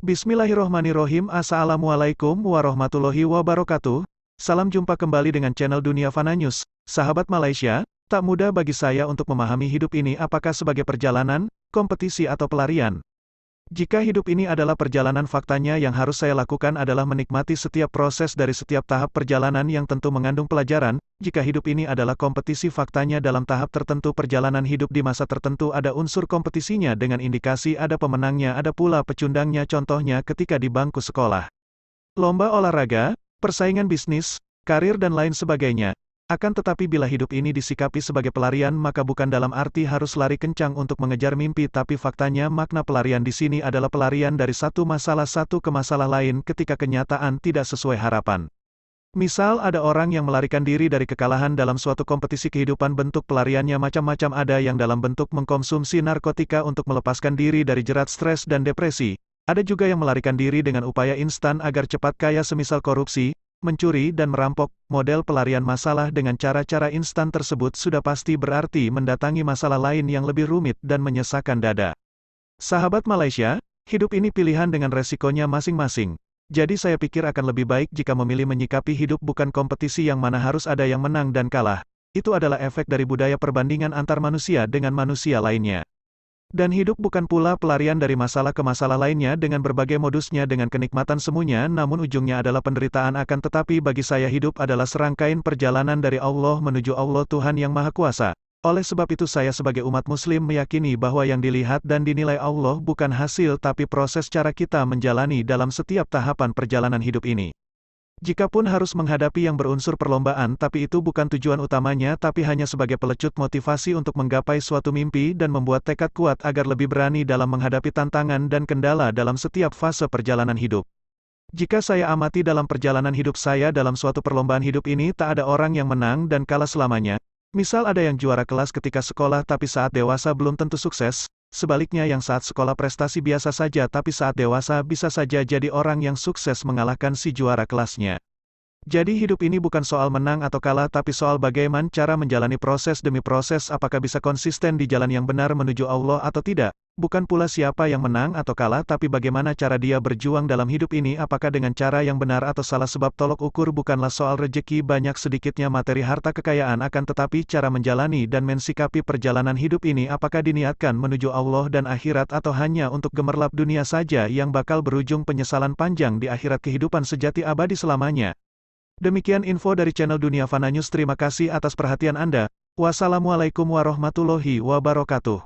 Bismillahirrohmanirrohim. Assalamualaikum warahmatullahi wabarakatuh. Salam jumpa kembali dengan channel Dunia Fana News. Sahabat Malaysia, tak mudah bagi saya untuk memahami hidup ini apakah sebagai perjalanan, kompetisi atau pelarian. Jika hidup ini adalah perjalanan, faktanya yang harus saya lakukan adalah menikmati setiap proses dari setiap tahap perjalanan yang tentu mengandung pelajaran. Jika hidup ini adalah kompetisi, faktanya dalam tahap tertentu perjalanan hidup di masa tertentu ada unsur kompetisinya dengan indikasi ada pemenangnya, ada pula pecundangnya. Contohnya ketika di bangku sekolah. Lomba olahraga, persaingan bisnis, karir dan lain sebagainya. Akan tetapi bila hidup ini disikapi sebagai pelarian, maka bukan dalam arti harus lari kencang untuk mengejar mimpi, tapi faktanya makna pelarian di sini adalah pelarian dari satu masalah ke masalah lain ketika kenyataan tidak sesuai harapan. Misal ada orang yang melarikan diri dari kekalahan dalam suatu kompetisi kehidupan, bentuk pelariannya macam-macam, ada yang dalam bentuk mengkonsumsi narkotika untuk melepaskan diri dari jerat stres dan depresi. Ada juga yang melarikan diri dengan upaya instan agar cepat kaya, semisal korupsi, mencuri dan merampok. Model pelarian masalah dengan cara-cara instan tersebut sudah pasti berarti mendatangi masalah lain yang lebih rumit dan menyesakkan dada. Sahabat Malaysia, hidup ini pilihan dengan resikonya masing-masing. Jadi saya pikir akan lebih baik jika memilih menyikapi hidup bukan kompetisi yang mana harus ada yang menang dan kalah. Itu adalah efek dari budaya perbandingan antar manusia dengan manusia lainnya. Dan hidup bukan pula pelarian dari masalah ke masalah lainnya dengan berbagai modusnya dengan kenikmatan semuanya, namun ujungnya adalah penderitaan. Akan tetapi bagi saya hidup adalah serangkaian perjalanan dari Allah menuju Allah, Tuhan yang Maha Kuasa. Oleh sebab itu saya sebagai umat muslim meyakini bahwa yang dilihat dan dinilai Allah bukan hasil tapi proses cara kita menjalani dalam setiap tahapan perjalanan hidup ini. Jikapun harus menghadapi yang berunsur perlombaan, tapi itu bukan tujuan utamanya, tapi hanya sebagai pelecut motivasi untuk menggapai suatu mimpi dan membuat tekad kuat agar lebih berani dalam menghadapi tantangan dan kendala dalam setiap fase perjalanan hidup. Jika saya amati dalam perjalanan hidup saya dalam suatu perlombaan hidup ini, tak ada orang yang menang dan kalah selamanya. Misal ada yang juara kelas ketika sekolah tapi saat dewasa belum tentu sukses. Sebaliknya yang saat sekolah prestasi biasa saja tapi saat dewasa bisa saja jadi orang yang sukses mengalahkan si juara kelasnya. Jadi hidup ini bukan soal menang atau kalah tapi soal bagaimana cara menjalani proses demi proses, apakah bisa konsisten di jalan yang benar menuju Allah atau tidak. Bukan pula siapa yang menang atau kalah tapi bagaimana cara dia berjuang dalam hidup ini, apakah dengan cara yang benar atau salah. Sebab tolok ukur bukanlah soal rejeki banyak sedikitnya materi harta kekayaan, akan tetapi cara menjalani dan mensikapi perjalanan hidup ini, apakah diniatkan menuju Allah dan akhirat atau hanya untuk gemerlap dunia saja yang bakal berujung penyesalan panjang di akhirat, kehidupan sejati abadi selamanya. Demikian info dari channel Dunia Fana News. Terima kasih atas perhatian Anda. Wassalamualaikum warahmatullahi wabarakatuh.